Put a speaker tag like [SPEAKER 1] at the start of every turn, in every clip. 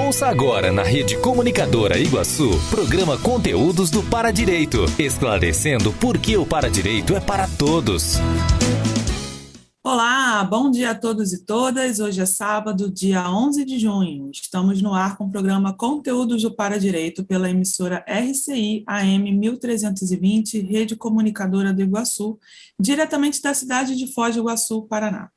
[SPEAKER 1] Ouça agora na Rede Comunicadora Iguaçu, programa Conteúdos do Paradireito, esclarecendo por que o Paradireito é para todos.
[SPEAKER 2] Olá, bom dia a todos e todas. Hoje é sábado, dia 11 de junho. Estamos no ar com o programa Conteúdos do Paradireito pela emissora RCI AM 1320, Rede Comunicadora do Iguaçu, diretamente da cidade de Foz do Iguaçu, Paraná.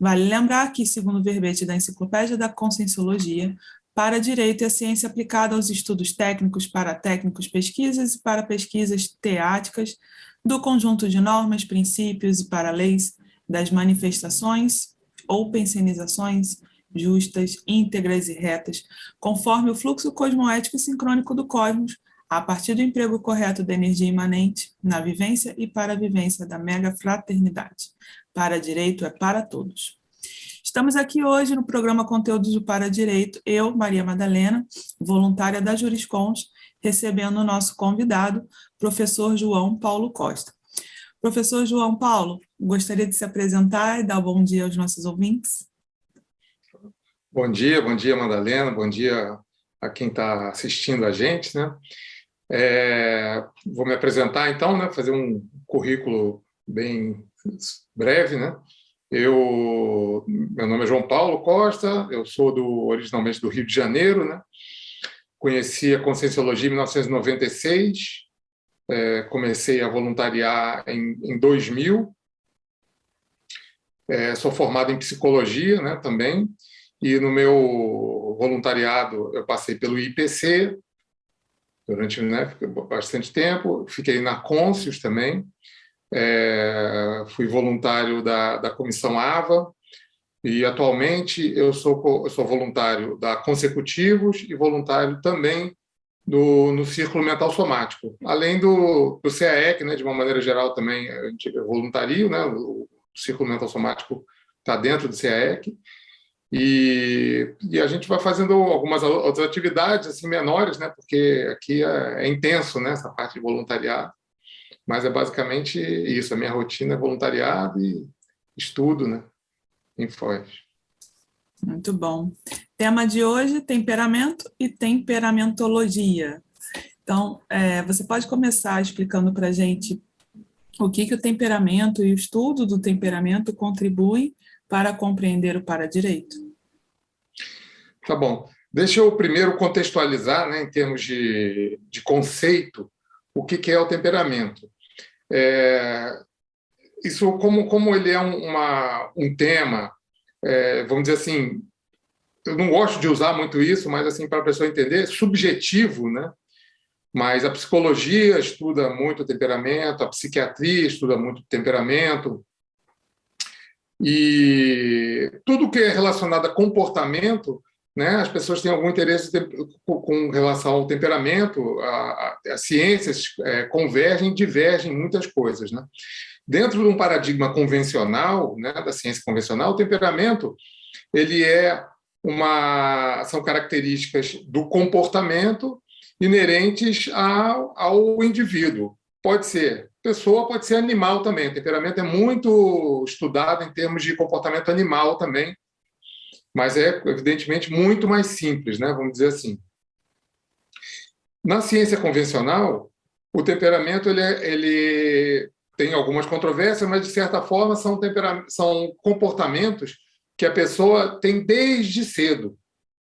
[SPEAKER 2] Vale lembrar que, segundo o verbete da Enciclopédia da Conscienciologia, Paradireito é a ciência aplicada aos estudos técnicos, paratécnicos, pesquisas e para pesquisas teáticas do conjunto de normas, princípios e para-leis das manifestações ou pensenizações justas, íntegras e retas, conforme o fluxo cosmoético e sincrônico do cosmos, a partir do emprego correto da energia imanente na vivência e para a vivência da mega-fraternidade. Paradireito é para todos. Estamos aqui hoje no programa Conteúdos do Paradireito, eu, Maria Madalena, voluntária da Juriscons, recebendo o nosso convidado, professor João Paulo Costa. Professor João Paulo, gostaria de se apresentar e dar bom dia aos nossos ouvintes?
[SPEAKER 3] Bom dia Madalena, bom dia a quem está assistindo a gente, né? Vou me apresentar então, né? Fazer um currículo bem breve, né? Meu nome é João Paulo Costa, eu sou originalmente do Rio de Janeiro, né? Conheci a Conscienciologia em 1996, comecei a voluntariar em 2000, sou formado em psicologia, né, também, e no meu voluntariado eu passei pelo IPC durante, né, bastante tempo, fiquei na Conscius também, fui voluntário da Comissão AVA, e atualmente eu sou voluntário da Consecutivos e voluntário também no Círculo Mental Somático, além do CAEC, né, de uma maneira geral também a gente é voluntario, né, o Círculo Mental Somático está dentro do CAEC, e a gente vai fazendo algumas outras atividades assim, menores, né, porque aqui é intenso, né, essa parte de voluntariado, mas é basicamente isso, a minha rotina é voluntariado e estudo, né, em Foz.
[SPEAKER 2] Muito bom. Tema de hoje, temperamento e temperamentologia. Então, você pode começar explicando para a gente o que o temperamento e o estudo do temperamento contribuem para compreender o paradireito?
[SPEAKER 3] Tá bom. Deixa eu primeiro contextualizar, né, em termos de conceito, o que é o temperamento. Isso, como ele é um tema, vamos dizer assim, eu não gosto de usar muito isso, mas assim, para a pessoa entender, subjetivo, né? Mas a psicologia estuda muito o temperamento, a psiquiatria estuda muito o temperamento, e tudo que é relacionado a comportamento, né, as pessoas têm algum interesse com relação ao temperamento, as ciências convergem, divergem em muitas coisas, né? Dentro de um paradigma convencional, né, da ciência convencional, o temperamento ele são características do comportamento inerentes ao indivíduo. Pode ser pessoa, pode ser animal também. O temperamento é muito estudado em termos de comportamento animal também, mas é, evidentemente, muito mais simples, né? Vamos dizer assim. Na ciência convencional, o temperamento ele tem algumas controvérsias, mas, de certa forma, são comportamentos que a pessoa tem desde cedo.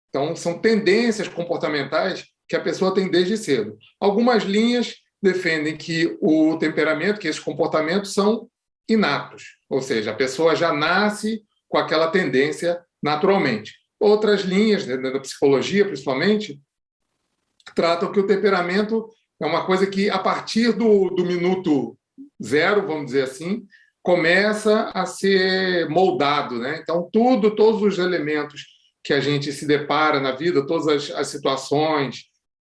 [SPEAKER 3] Então, são tendências comportamentais que a pessoa tem desde cedo. Algumas linhas defendem que o temperamento, que esses comportamentos são inatos, ou seja, a pessoa já nasce com aquela tendência naturalmente. Outras linhas, da psicologia principalmente, tratam que o temperamento é uma coisa que, a partir do minuto zero, vamos dizer assim, começa a ser moldado, né? Então, todos os elementos que a gente se depara na vida, todas as situações,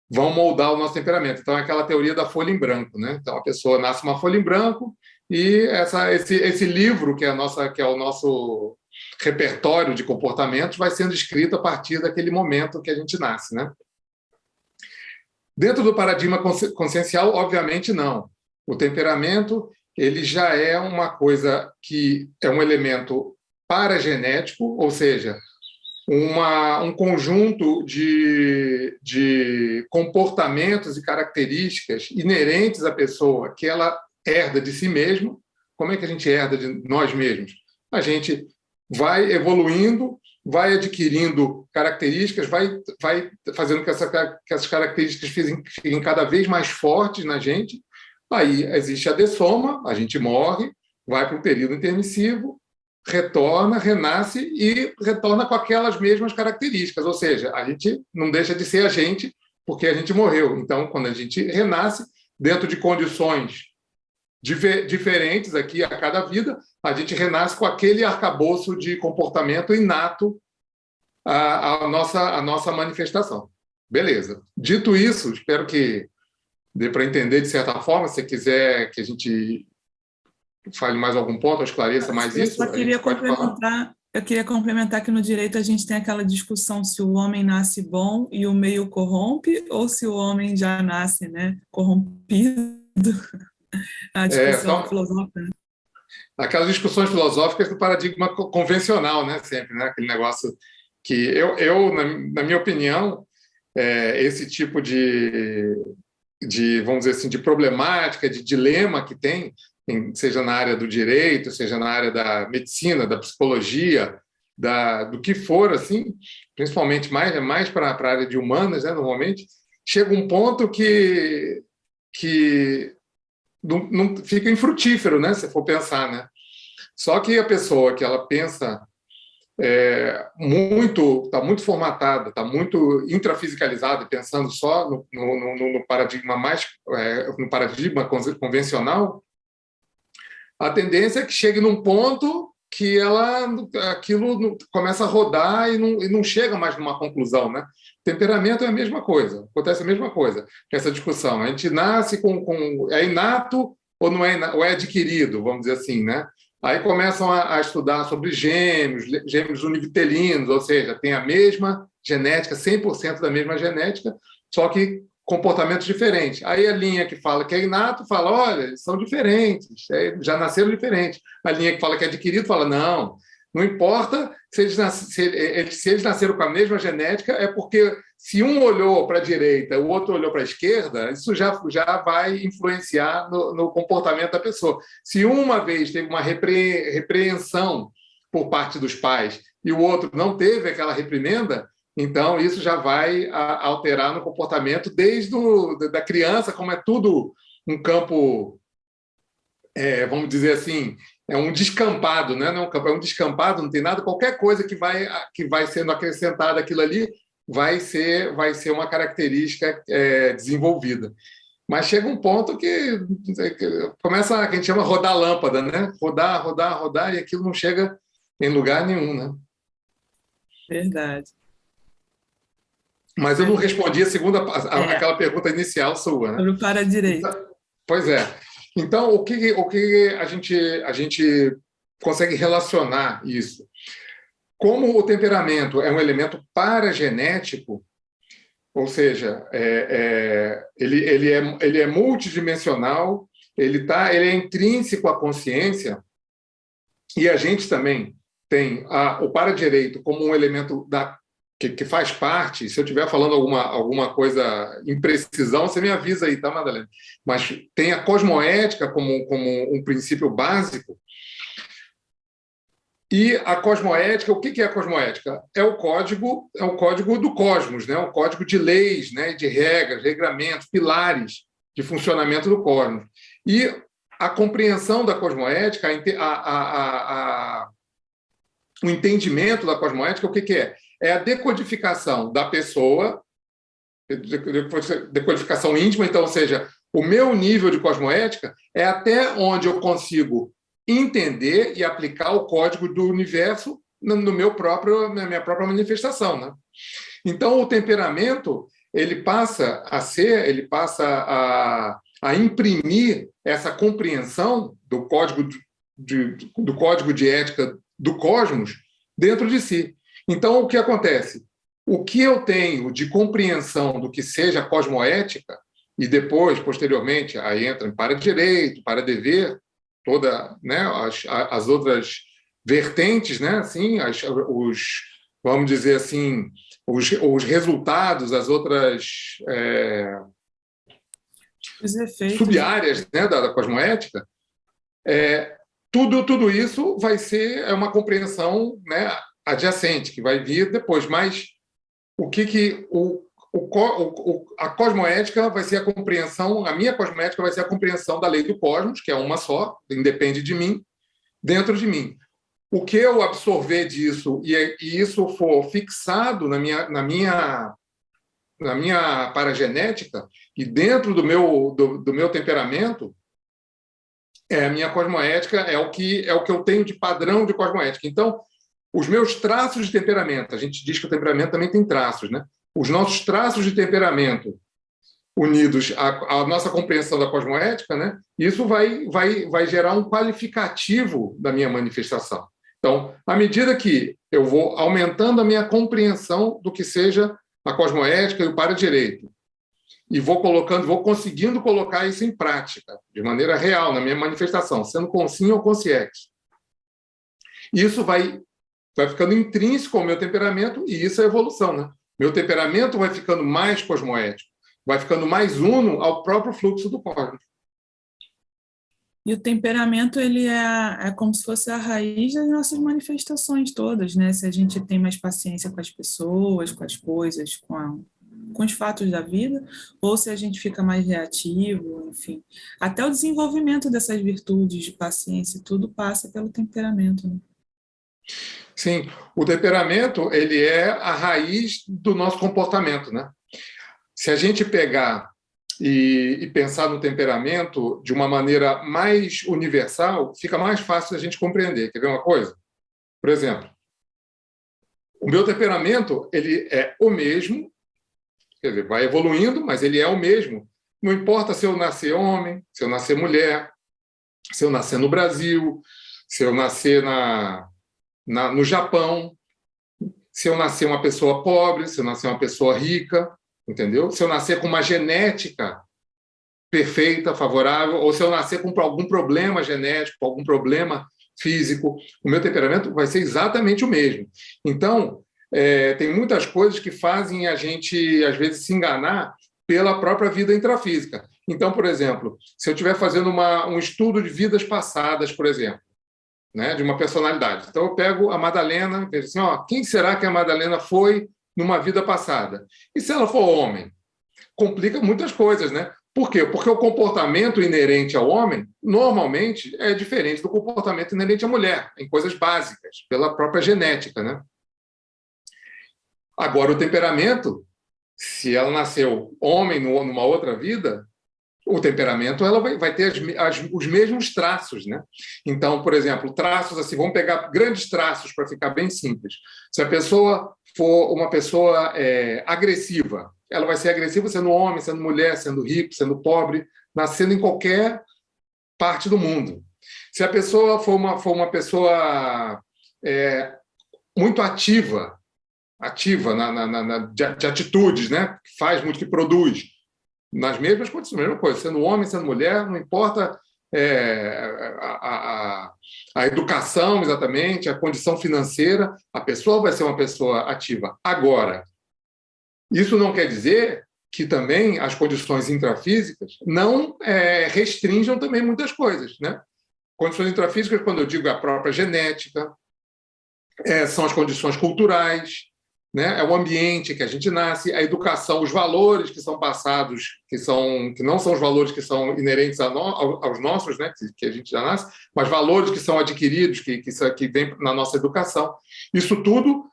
[SPEAKER 3] vão moldar o nosso temperamento. Então, é aquela teoria da folha em branco, né? Então, a pessoa nasce uma folha em branco e esse livro, que é o nosso repertório de comportamentos, vai sendo escrito a partir daquele momento que a gente nasce, né? Dentro do paradigma consciencial, obviamente, não. O temperamento ele já é uma coisa que é um elemento paragenético, ou seja, um conjunto de comportamentos e características inerentes à pessoa que ela herda de si mesma. Como é que a gente herda de nós mesmos? A gente vai evoluindo, vai adquirindo características, vai fazendo que essas características fiquem cada vez mais fortes na gente. Aí existe a dessoma, a gente morre, vai para o período intermissivo, retorna, renasce e retorna com aquelas mesmas características. Ou seja, a gente não deixa de ser a gente porque a gente morreu. Então, quando a gente renasce, dentro de condições diferentes aqui a cada vida, a gente renasce com aquele arcabouço de comportamento inato à nossa manifestação. Beleza. Dito isso, espero que dê para entender de certa forma. Se você quiser que a gente fale mais algum ponto, ou esclareça mais isso.
[SPEAKER 2] Eu queria complementar que no direito a gente tem aquela discussão se o homem nasce bom e o meio corrompe, ou se o homem já nasce, né, corrompido. A discussão filosófica. Né?
[SPEAKER 3] Aquelas discussões filosóficas do paradigma convencional, né, sempre, né, aquele negócio que eu na minha opinião, esse tipo de, vamos dizer assim, de problemática, de dilema que tem, seja na área do direito, seja na área da medicina, da psicologia, do que for, assim, principalmente mais para a área de humanas, né, normalmente, chega um ponto que não fica infrutífero, né, se for pensar, né? Só que a pessoa que ela pensa está muito formatada, está muito intrafisicalizada, pensando só no paradigma no paradigma convencional, a tendência é que chegue num ponto que aquilo começa a rodar e não chega mais numa conclusão, né? Temperamento é a mesma coisa, acontece a mesma coisa. Essa discussão, a gente nasce é inato ou não é, ou é adquirido, vamos dizer assim, né? Aí começam a estudar sobre gêmeos univitelinos, ou seja, tem a mesma genética, 100% da mesma genética, só que comportamentos diferentes. Aí a linha que fala que é inato fala, olha, eles são diferentes, já nasceram diferentes. A linha que fala que é adquirido fala, não importa se eles nasceram com a mesma genética, é porque se um olhou para a direita, o outro olhou para a esquerda, isso já vai influenciar no comportamento da pessoa. Se uma vez teve uma repreensão por parte dos pais e o outro não teve aquela reprimenda, então isso já vai alterar no comportamento desde da criança, como é tudo um campo, vamos dizer assim, é um descampado, né? Não é um descampado, não tem nada, qualquer coisa que vai sendo acrescentada aquilo ali vai ser uma característica desenvolvida. Mas chega um ponto que começa, que a gente chama rodar lâmpada, né? Rodar, e aquilo não chega em lugar nenhum, né?
[SPEAKER 2] Verdade.
[SPEAKER 3] Mas eu não respondi aquela pergunta inicial sua, né?
[SPEAKER 2] Sobre o paradireito.
[SPEAKER 3] Pois é. Então, o que a gente consegue relacionar isso? Como o temperamento é um elemento paragenético, ou seja, ele é multidimensional, ele é intrínseco à consciência, e a gente também tem o paradireito como um elemento que faz parte. Se eu estiver falando alguma coisa imprecisão, você me avisa aí, tá, Madalena? Mas tem a cosmoética como um princípio básico. E a cosmoética, o que é a cosmoética? É o código do cosmos, né? O código de leis, né? De regras, regramentos, pilares de funcionamento do cosmos. E a compreensão da cosmoética, o entendimento da cosmoética, o que é? É a decodificação da pessoa, decodificação íntima, então, ou seja, o meu nível de cosmoética é até onde eu consigo entender e aplicar o código do universo na minha própria manifestação, né? Então, o temperamento ele passa a imprimir essa compreensão do código de ética do cosmos dentro de si. Então, o que acontece? O que eu tenho de compreensão do que seja cosmoética, e depois, posteriormente, aí entra em para-direito, para-dever, toda, né, as outras vertentes, né, assim, vamos dizer assim, os resultados, as outras
[SPEAKER 2] Os efeitos.
[SPEAKER 3] sub-áreas, né, da cosmoética, tudo isso vai ser uma compreensão, né, adjacente, que vai vir depois. Mas a cosmoética vai ser a compreensão, a minha cosmoética vai ser a compreensão da lei do cosmos, que é uma só, independe de mim, dentro de mim. O que eu absorver disso e isso for fixado na minha paragenética e dentro do meu temperamento, a minha cosmoética é o que eu tenho de padrão de cosmoética. Então, os meus traços de temperamento, a gente diz que o temperamento também tem traços, né? Os nossos traços de temperamento unidos à nossa compreensão da cosmoética, né? Isso vai gerar um qualificativo da minha manifestação. Então, à medida que eu vou aumentando a minha compreensão do que seja a cosmoética e o para-direito, e vou conseguindo colocar isso em prática, de maneira real, na minha manifestação, sendo consim ou consciex. Isso vai ficando intrínseco ao meu temperamento, e isso é evolução, né? Meu temperamento vai ficando mais cosmoético, vai ficando mais uno ao próprio fluxo do cosmos.
[SPEAKER 2] E o temperamento, ele é como se fosse a raiz das nossas manifestações todas, né? Se a gente tem mais paciência com as pessoas, com as coisas, com os fatos da vida, ou se a gente fica mais reativo, enfim. Até o desenvolvimento dessas virtudes de paciência, tudo passa pelo temperamento, né?
[SPEAKER 3] Sim, o temperamento, ele é a raiz do nosso comportamento, né? Se a gente pegar e pensar no temperamento de uma maneira mais universal, fica mais fácil a gente compreender. Quer ver uma coisa? Por exemplo, o meu temperamento, ele é o mesmo, quer dizer, vai evoluindo, mas ele é o mesmo. Não importa se eu nascer homem, se eu nascer mulher, se eu nascer no Brasil, se eu nascer no Japão, se eu nascer uma pessoa pobre, se eu nascer uma pessoa rica, entendeu? Se eu nascer com uma genética perfeita, favorável, ou se eu nascer com algum problema genético, algum problema físico, o meu temperamento vai ser exatamente o mesmo. Então, tem muitas coisas que fazem a gente, às vezes, se enganar pela própria vida intrafísica. Então, por exemplo, se eu estiver fazendo um estudo de vidas passadas, por exemplo, né, de uma personalidade. Então, eu pego a Madalena, vejo assim, quem será que a Madalena foi numa vida passada? E se ela for homem? Complica muitas coisas, né? Por quê? Porque o comportamento inerente ao homem, normalmente, é diferente do comportamento inerente à mulher, em coisas básicas, pela própria genética, né? Agora, o temperamento, se ela nasceu homem numa outra vida, o temperamento ela vai ter os mesmos traços, né? Então, por exemplo, traços assim, vamos pegar grandes traços para ficar bem simples. Se a pessoa for uma pessoa agressiva, ela vai ser agressiva sendo homem, sendo mulher, sendo rico, sendo pobre, nascendo em qualquer parte do mundo. Se a pessoa for uma pessoa muito ativa de atitudes, né? Que faz muito, que produz, nas mesmas condições, mesma coisa, sendo homem, sendo mulher, não importa a educação exatamente, a condição financeira, a pessoa vai ser uma pessoa ativa. Agora, isso não quer dizer que também as condições intrafísicas não restringam também muitas coisas, né? Condições intrafísicas, quando eu digo a própria genética, são as condições culturais, né? É o ambiente que a gente nasce, a educação, os valores que são passados, que não são os valores que são inerentes aos nossos, né? Que a gente já nasce, mas valores que são adquiridos, que vêm na nossa educação. Isso tudo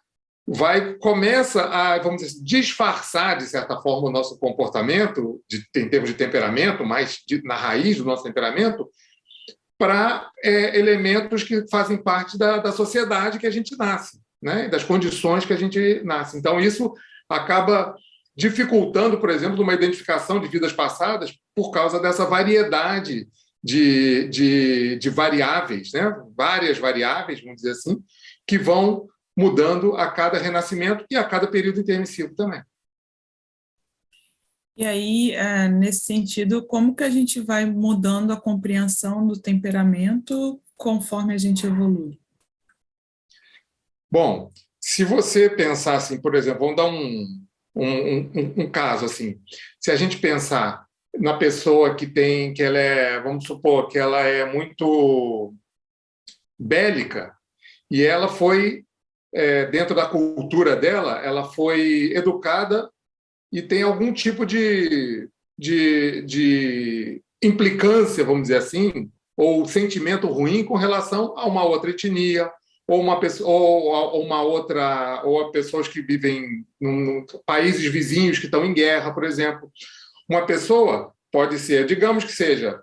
[SPEAKER 3] começa a, vamos dizer, disfarçar, de certa forma, o nosso comportamento, em termos de temperamento, mais na raiz do nosso temperamento, para elementos que fazem parte da sociedade que a gente nasce, né? Das condições que a gente nasce. Então, isso acaba dificultando, por exemplo, uma identificação de vidas passadas por causa dessa variedade de variáveis, né? Várias variáveis, vamos dizer assim, que vão mudando a cada renascimento e a cada período intermissivo também.
[SPEAKER 2] E aí, nesse sentido, como que a gente vai mudando a compreensão do temperamento conforme a gente evolui?
[SPEAKER 3] Bom, se você pensar assim, por exemplo, vamos dar um caso assim, se a gente pensar na pessoa que ela é, vamos supor, que ela é muito bélica e ela foi, dentro da cultura dela, ela foi educada e tem algum tipo de implicância, vamos dizer assim, ou sentimento ruim com relação a uma outra etnia, ou uma pessoa, ou uma outra, ou a pessoas que vivem em países vizinhos que estão em guerra, por exemplo. Uma pessoa pode ser, digamos que seja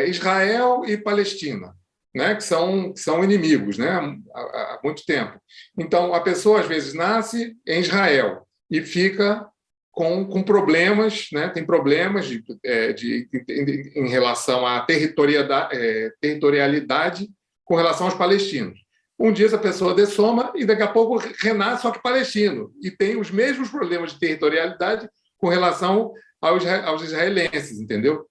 [SPEAKER 3] Israel e Palestina, né, que são inimigos, né, há muito tempo. Então, a pessoa às vezes nasce em Israel e fica com problemas, né? Tem problemas em relação à territorialidade com relação aos palestinos. Um dia essa pessoa dessoma e daqui a pouco renasce, só que palestino, e tem os mesmos problemas de territorialidade com relação aos israelenses, entendeu?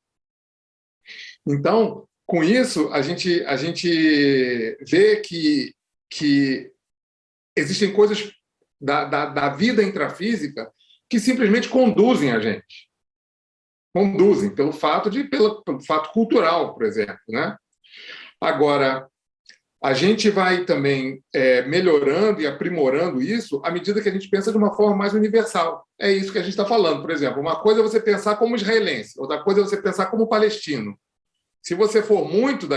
[SPEAKER 3] Então, com isso, a gente vê que existem coisas da vida intrafísica que simplesmente conduzem a gente. Conduzem pelo fato cultural, por exemplo, né? Agora, a gente vai também melhorando e aprimorando isso à medida que a gente pensa de uma forma mais universal. É isso que a gente está falando. Por exemplo, uma coisa é você pensar como israelense, outra coisa é você pensar como palestino. Se você for muito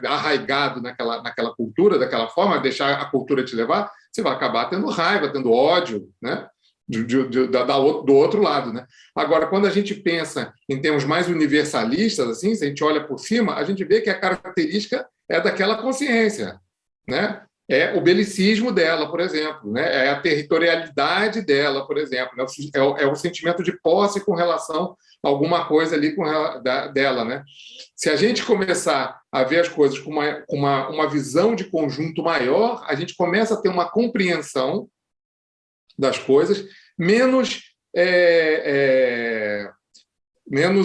[SPEAKER 3] arraigado naquela cultura, daquela forma, deixar a cultura te levar, você vai acabar tendo raiva, tendo ódio, né? Do outro lado, né? Agora, quando a gente pensa em termos mais universalistas, assim, se a gente olha por cima, a gente vê que a característica é daquela consciência, né? É o belicismo dela, por exemplo, né? É a territorialidade dela, por exemplo, né? É o sentimento de posse com relação a alguma coisa ali dela, né? Se a gente começar a ver as coisas com uma visão de conjunto maior, a gente começa a ter uma compreensão das coisas menos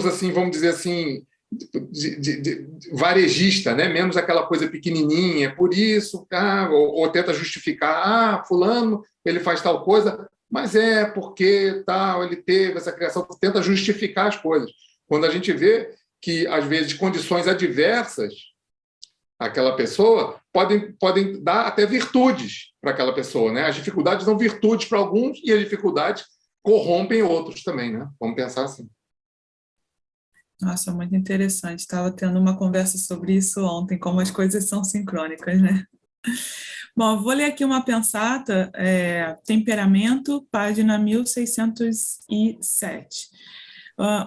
[SPEAKER 3] assim, vamos dizer assim, varejista, né? Menos aquela coisa pequenininha, por isso, ou tenta justificar, fulano, ele faz tal coisa, mas porque tal, ele teve essa criação, tenta justificar as coisas. Quando a gente vê que, às vezes, condições adversas àquela pessoa podem dar até virtudes para aquela pessoa, né? As dificuldades dão virtudes para alguns e as dificuldades corrompem outros também, né? Vamos pensar assim.
[SPEAKER 2] Nossa, muito interessante. Estava tendo uma conversa sobre isso ontem, como as coisas são sincrônicas, né? Bom, vou ler aqui uma pensata, Temperamento, página 1607.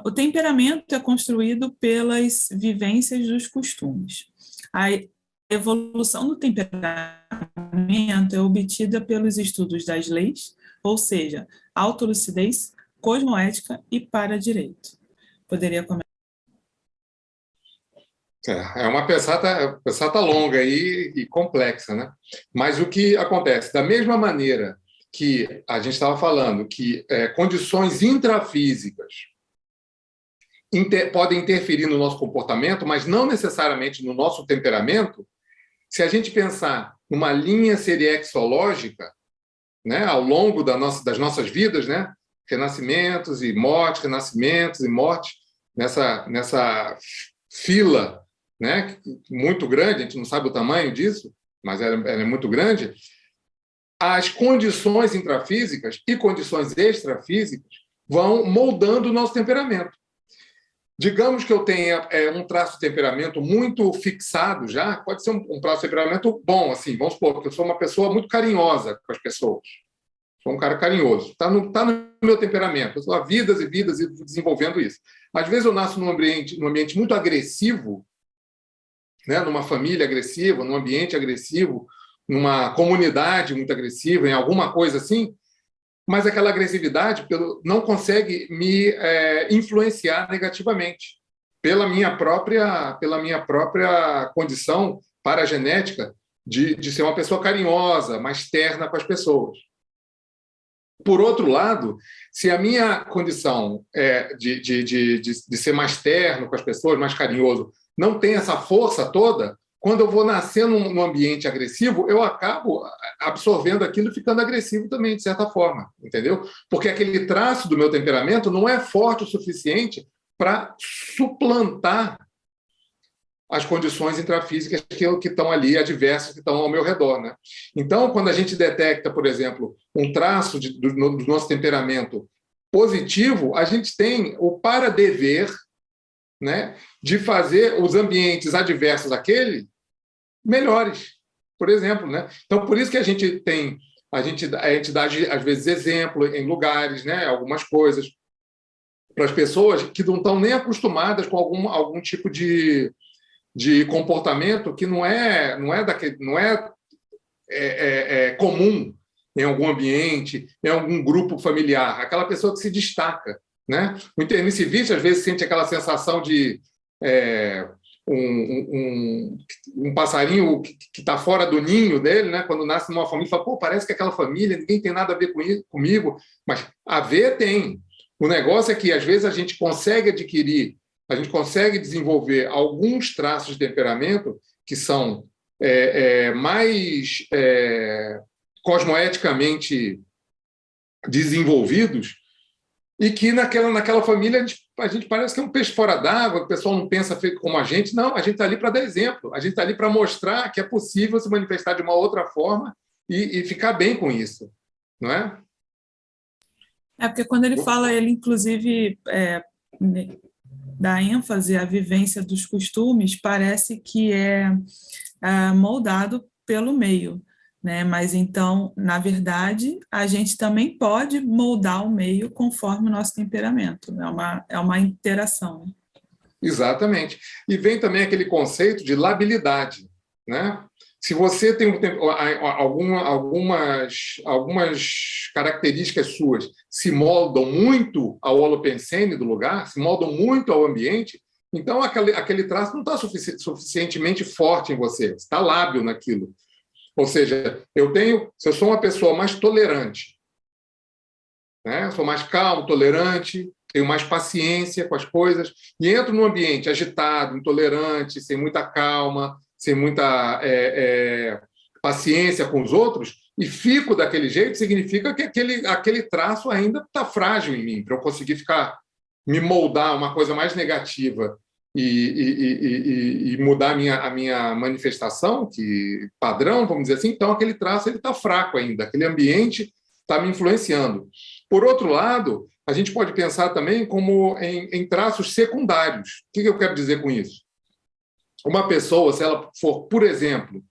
[SPEAKER 2] O temperamento é construído pelas vivências dos costumes. A evolução do temperamento é obtida pelos estudos das leis, ou seja, autolucidez, cosmoética e para-direito. Poderia comentar?
[SPEAKER 3] É uma pensata longa e complexa, né? Mas o que acontece? Da mesma maneira que a gente estava falando, que condições intrafísicas podem interferir no nosso comportamento, mas não necessariamente no nosso temperamento, se a gente pensar numa linha seriexológica, né, ao longo das nossas vidas, né, renascimentos e mortes, nessa fila, né, muito grande, a gente não sabe o tamanho disso, mas ela é muito grande, as condições intrafísicas e condições extrafísicas vão moldando o nosso temperamento. Digamos que eu tenha um traço de temperamento muito fixado já, pode ser um traço de temperamento bom, assim, vamos supor que eu sou uma pessoa muito carinhosa com as pessoas. Sou um cara carinhoso. Está no meu temperamento. Eu estou há vidas e vidas desenvolvendo isso. Às vezes eu nasço num ambiente muito agressivo, né? Numa família agressiva, num ambiente agressivo, numa comunidade muito agressiva, em alguma coisa assim, mas aquela agressividade não consegue me influenciar negativamente pela minha própria condição paragenética de ser uma pessoa carinhosa, mais terna com as pessoas. Por outro lado, se a minha condição de ser mais terno com as pessoas, mais carinhoso, não tem essa força toda, quando eu vou nascer num ambiente agressivo, eu acabo absorvendo aquilo e ficando agressivo também, de certa forma, entendeu? Porque aquele traço do meu temperamento não é forte o suficiente para suplantar as condições intrafísicas que estão ali, adversas, que estão ao meu redor, né? Então, quando a gente detecta, por exemplo, um traço do nosso temperamento positivo, a gente tem o para-dever, né, de fazer os ambientes adversos àquele melhores, por exemplo, né? Então, por isso que a gente dá, às vezes, exemplo em lugares, né, algumas coisas, para as pessoas que não estão nem acostumadas com algum tipo de comportamento que não é comum em algum ambiente, em algum grupo familiar, aquela pessoa que se destaca, né? O internecivista às vezes sente aquela sensação de um passarinho que está fora do ninho dele, né? Quando nasce numa família, fala, pô, parece que aquela família, ninguém tem nada a ver comigo, mas a ver tem. O negócio é que às vezes a gente consegue adquirir, a gente consegue desenvolver alguns traços de temperamento que são mais cosmoeticamente desenvolvidos e que naquela família a gente parece que é um peixe fora d'água, o pessoal não pensa feito como a gente. Não, a gente está ali para dar exemplo, a gente está ali para mostrar que é possível se manifestar de uma outra forma e ficar bem com isso, não é?
[SPEAKER 2] Porque quando ele fala, ele inclusive dá ênfase à vivência dos costumes, parece que é moldado pelo meio, né? Mas então, na verdade, a gente também pode moldar o meio conforme o nosso temperamento. É uma interação. Né?
[SPEAKER 3] Exatamente. E vem também aquele conceito de labilidade, né? Se você tem algumas características suas se moldam muito ao holopensene do lugar, se moldam muito ao ambiente, então aquele traço não está suficientemente forte em você, você está lábil naquilo. Ou seja, se eu sou uma pessoa mais tolerante, né? Sou mais calmo, tolerante, tenho mais paciência com as coisas, e entro num ambiente agitado, intolerante, sem muita calma, sem muita paciência com os outros, e fico daquele jeito, significa que aquele traço ainda está frágil em mim, para eu conseguir me moldar uma coisa mais negativa e mudar a minha manifestação, padrão, vamos dizer assim, então aquele traço está fraco ainda, aquele ambiente está me influenciando. Por outro lado, a gente pode pensar também como em traços secundários. O que eu quero dizer com isso? Uma pessoa, se ela for, por exemplo,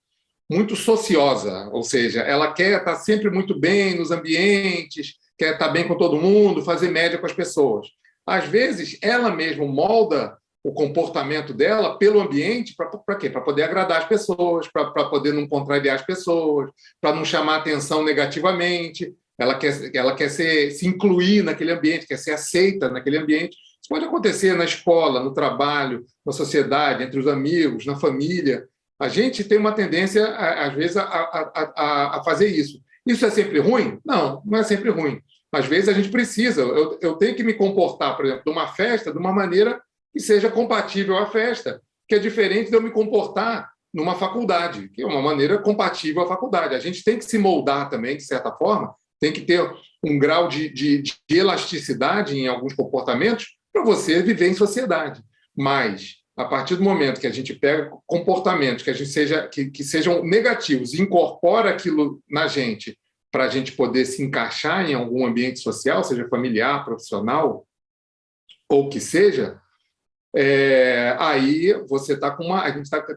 [SPEAKER 3] muito sociosa, ou seja, ela quer estar sempre muito bem nos ambientes, quer estar bem com todo mundo, fazer média com as pessoas. Às vezes, ela mesma molda o comportamento dela pelo ambiente, para quê? Para poder agradar as pessoas, para poder não contrariar as pessoas, para não chamar atenção negativamente. Ela quer se incluir naquele ambiente, quer ser aceita naquele ambiente. Isso pode acontecer na escola, no trabalho, na sociedade, entre os amigos, na família. A gente tem uma tendência, às vezes, a fazer isso. Isso é sempre ruim? Não, não é sempre ruim. Às vezes a gente precisa. Eu tenho que me comportar, por exemplo, numa festa, de uma maneira que seja compatível à festa, que é diferente de eu me comportar numa faculdade, que é uma maneira compatível à faculdade. A gente tem que se moldar também, de certa forma, tem que ter um grau de elasticidade em alguns comportamentos para você viver em sociedade. Mas, a partir do momento que a gente pega comportamentos que sejam negativos e incorpora aquilo na gente para a gente poder se encaixar em algum ambiente social, seja familiar, profissional, ou que seja, aí você está com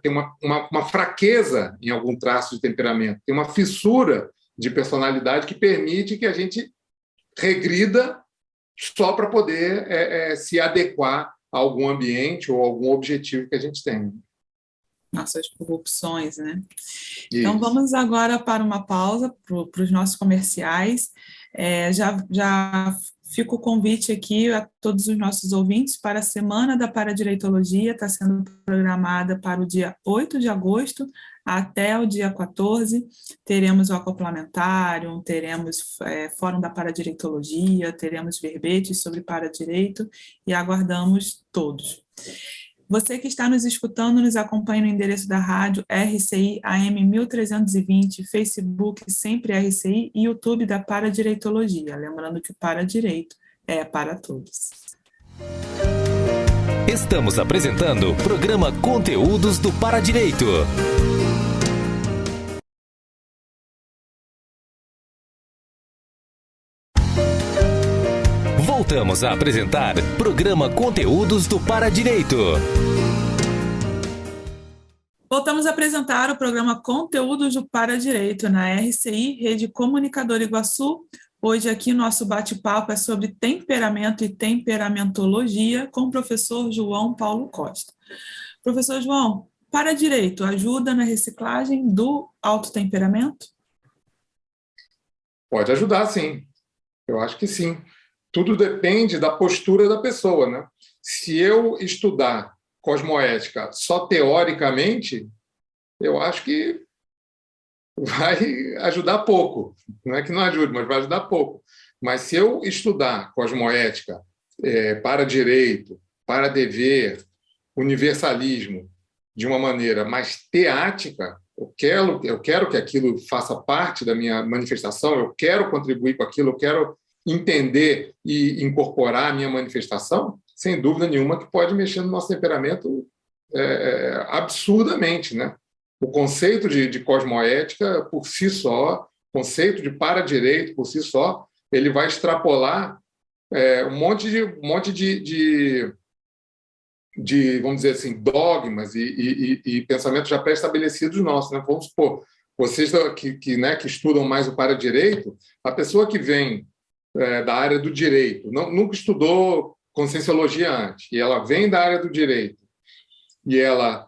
[SPEAKER 3] tem uma fraqueza em algum traço de temperamento, tem uma fissura de personalidade que permite que a gente regrida só para poder se adequar a algum ambiente ou algum objetivo que a gente tem.
[SPEAKER 2] Nossas corrupções, né?
[SPEAKER 3] Isso.
[SPEAKER 2] Então, vamos agora para uma pausa para os nossos comerciais. Já fica o convite aqui a todos os nossos ouvintes para a Semana da Paradireitologia, está sendo programada para o dia 8 de agosto até o dia 14. Teremos o acoplamentário, teremos Fórum da Paradireitologia, teremos verbetes sobre paradireito e aguardamos todos. Você que está nos escutando, nos acompanha no endereço da rádio RCI AM 1320, Facebook Sempre RCI e YouTube da Paradireitologia. Lembrando que o Paradireito é para todos.
[SPEAKER 1] Estamos apresentando o programa Conteúdos do Paradireito. Voltamos a apresentar programa Conteúdos do Paradireito.
[SPEAKER 2] Voltamos a apresentar o programa Conteúdos do Paradireito na RCI, Rede Comunicadora Iguaçu. Hoje aqui nosso bate-papo é sobre temperamento e temperamentologia com o professor João Paulo Costa. Professor João, Paradireito ajuda na reciclagem do autotemperamento?
[SPEAKER 3] Pode ajudar, sim. Eu acho que sim. Tudo depende da postura da pessoa, né? Se eu estudar cosmoética só teoricamente, eu acho que vai ajudar pouco. Não é que não ajude, mas vai ajudar pouco. Mas se eu estudar cosmoética para direito, para dever, universalismo, de uma maneira mais teática, eu quero que aquilo faça parte da minha manifestação, eu quero contribuir com aquilo, eu quero entender e incorporar a minha manifestação, sem dúvida nenhuma que pode mexer no nosso temperamento absurdamente, né? O conceito de cosmoética, por si só, o conceito de paradireito, por si só, ele vai extrapolar um monte de, vamos dizer assim, dogmas e pensamentos já pré-estabelecidos nossos, né? Vamos supor, vocês que estudam mais o paradireito, a pessoa que vem da área do direito, nunca estudou conscienciologia antes, e ela vem da área do direito, e ela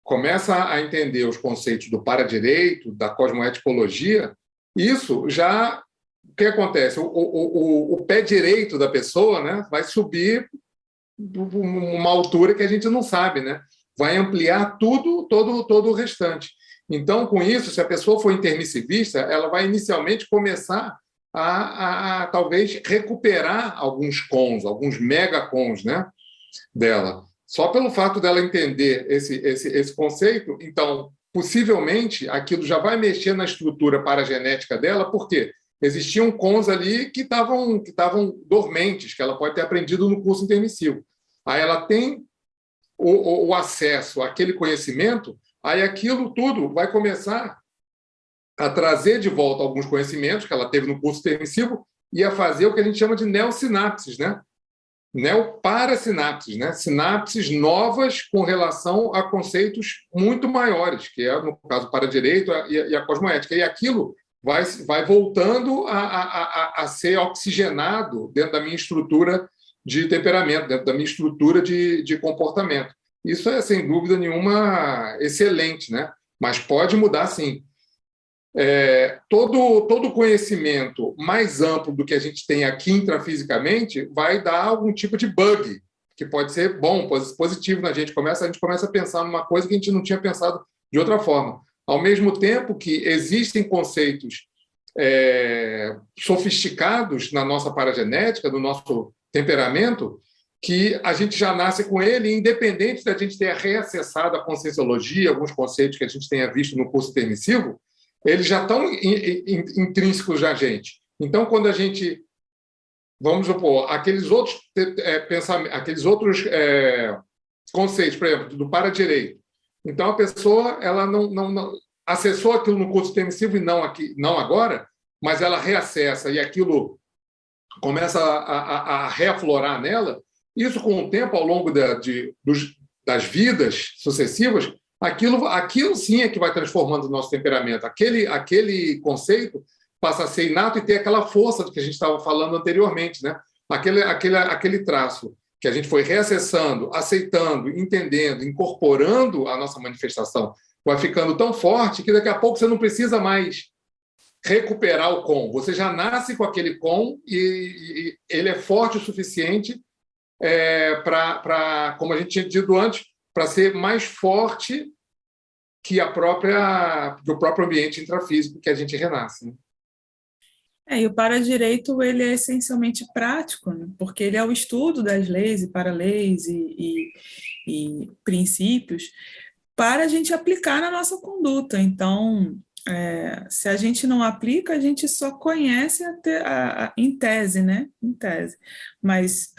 [SPEAKER 3] começa a entender os conceitos do paradireito, da cosmoeticologia, isso já... O que acontece? O pé direito da pessoa, né, vai subir uma altura que a gente não sabe, né? Vai ampliar todo o restante. Então, com isso, se a pessoa for intermissivista, ela vai inicialmente começar a talvez recuperar alguns cons, alguns megacons, né, dela. Só pelo fato dela entender esse conceito, então, possivelmente, aquilo já vai mexer na estrutura paragenética dela, porque existiam cons ali que estavam dormentes, que ela pode ter aprendido no curso intermissivo. Aí ela tem o acesso àquele conhecimento, aí aquilo tudo vai começar a trazer de volta alguns conhecimentos que ela teve no curso intermissivo e a fazer o que a gente chama de neosinapses, né? Neoparasinapses, né? Sinapses novas com relação a conceitos muito maiores, que é, no caso, o paradireito e a cosmoética. E aquilo vai voltando a ser oxigenado dentro da minha estrutura de temperamento, dentro da minha estrutura de comportamento. Isso é, sem dúvida nenhuma, excelente, né? Mas pode mudar, sim. Todo conhecimento mais amplo do que a gente tem aqui intrafisicamente vai dar algum tipo de bug, que pode ser bom, positivo na gente. A gente começa a pensar numa coisa que a gente não tinha pensado de outra forma. Ao mesmo tempo que existem conceitos sofisticados na nossa paragenética, no nosso temperamento, que a gente já nasce com ele, independente da gente ter reacessado a conscienciologia, alguns conceitos que a gente tenha visto no curso intermissivo, eles já estão intrínsecos na gente. Então, quando a gente, vamos supor, aqueles outros pensamentos, aqueles outros conceitos, por exemplo, do paradireito. Então, a pessoa ela não acessou aquilo no curso intermissivo e não agora, mas ela reacessa e aquilo começa a reaflorar nela. Isso, com o tempo, ao longo das vidas sucessivas, aquilo sim é que vai transformando o nosso temperamento. Aquele conceito passa a ser inato e ter aquela força do que a gente estava falando anteriormente, né? Aquele traço que a gente foi reacessando, aceitando, entendendo, incorporando a nossa manifestação, vai ficando tão forte que daqui a pouco você não precisa mais recuperar o com. Você já nasce com aquele com e ele é forte o suficiente para, como a gente tinha dito antes, para ser mais forte que o próprio ambiente intrafísico que a gente renasce, né?
[SPEAKER 2] E o para-direito, ele é essencialmente prático, né? Porque ele é o estudo das leis e para-leis e princípios para a gente aplicar na nossa conduta. Então, se a gente não aplica, a gente só conhece em tese, né? Em tese. Mas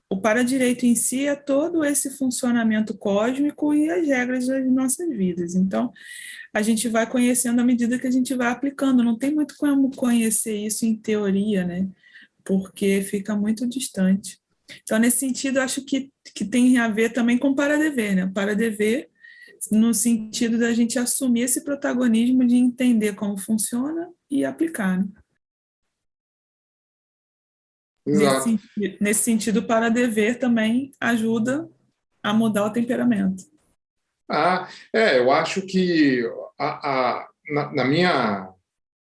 [SPEAKER 2] o para-direito em si é todo esse funcionamento cósmico e as regras das nossas vidas. Então, a gente vai conhecendo à medida que a gente vai aplicando. Não tem muito como conhecer isso em teoria, né? Porque fica muito distante. Então, nesse sentido, eu acho que tem a ver também com para-dever, né? Para-dever no sentido da gente assumir esse protagonismo de entender como funciona e aplicar, né?
[SPEAKER 3] Exato.
[SPEAKER 2] Nesse sentido, para-dever também ajuda a mudar o temperamento.
[SPEAKER 3] Eu acho que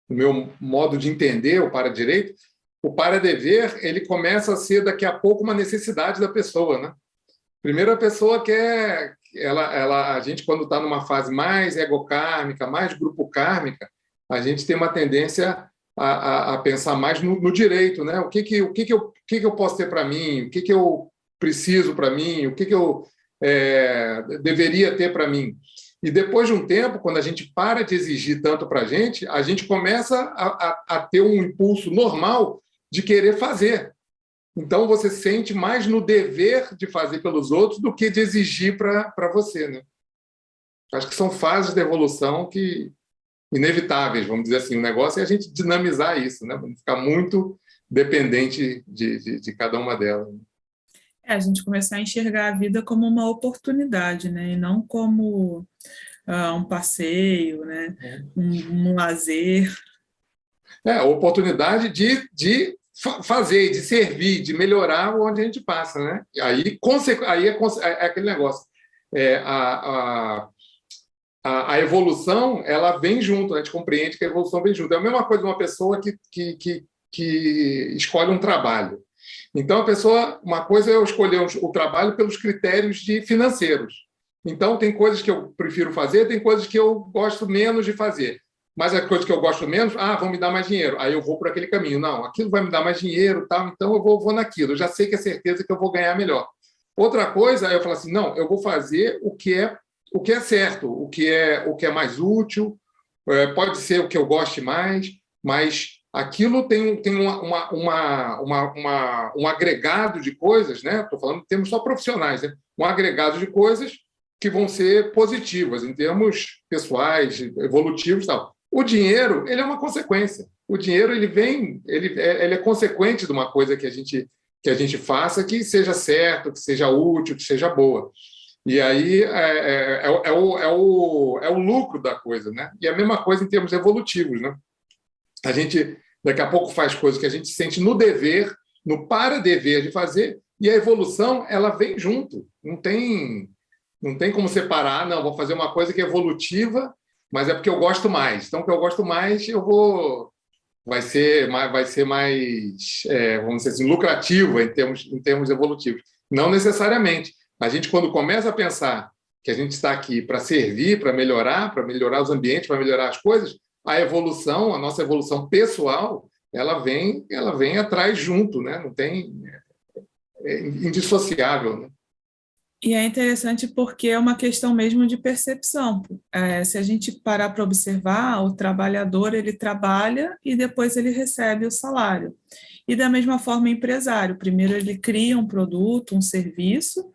[SPEAKER 3] no meu modo de entender o para-direito, o para-dever ele começa a ser daqui a pouco uma necessidade da pessoa, né? Primeiro a pessoa quer, a gente quando está numa fase mais egocármica, mais grupo kármica, a gente tem uma tendência a pensar mais no direito, né? O que eu posso ter para mim? O que eu preciso para mim? O que eu deveria ter para mim? E depois de um tempo, quando a gente para de exigir tanto para a gente começa a ter um impulso normal de querer fazer. Então, você sente mais no dever de fazer pelos outros do que de exigir para você, né? Acho que são fases da evolução inevitáveis, vamos dizer assim. O negócio é a gente dinamizar isso, né? Não ficar muito dependente de cada uma delas.
[SPEAKER 2] A gente começar a enxergar a vida como uma oportunidade, né? E não como um passeio, né? Um lazer.
[SPEAKER 3] A oportunidade de fazer, de servir, de melhorar onde a gente passa, né? Aí é aquele negócio. A evolução, ela vem junto, né? A gente compreende que a evolução vem junto. É a mesma coisa de uma pessoa que escolhe um trabalho. Então, uma coisa é eu escolher o trabalho pelos critérios financeiros. Então, tem coisas que eu prefiro fazer, tem coisas que eu gosto menos de fazer. Mas a coisa que eu gosto menos, vão me dar mais dinheiro. Aí eu vou por aquele caminho. Não, aquilo vai me dar mais dinheiro, tal, então eu vou naquilo. Eu já sei que é certeza que eu vou ganhar melhor. Outra coisa, aí eu falo assim, não, eu vou fazer o que é certo, o que é mais útil, pode ser o que eu goste mais, mas aquilo tem um agregado de coisas, né? Estou falando em termos só profissionais, né? Um agregado de coisas que vão ser positivas em termos pessoais, evolutivos e tal. O dinheiro, ele é uma consequência. O dinheiro, ele é consequente de uma coisa que a gente faça que seja certo, que seja útil, que seja boa. E aí é o lucro da coisa, né? E a mesma coisa em termos evolutivos, né? A gente daqui a pouco faz coisas que a gente sente no dever, no para-dever de fazer, e a evolução ela vem junto. Não tem como separar, não, vou fazer uma coisa que é evolutiva, mas é porque eu gosto mais. Então, o que eu gosto mais, vai ser mais vamos dizer assim, lucrativo em termos evolutivos. Não necessariamente. A gente, quando começa a pensar que a gente está aqui para servir, para melhorar os ambientes, para melhorar as coisas, a nossa evolução pessoal, ela vem atrás junto, né? Não tem, indissociável, né?
[SPEAKER 2] E é interessante porque é uma questão mesmo de percepção. Se a gente parar para observar, o trabalhador ele trabalha e depois ele recebe o salário. E da mesma forma o empresário, primeiro ele cria um produto, um serviço,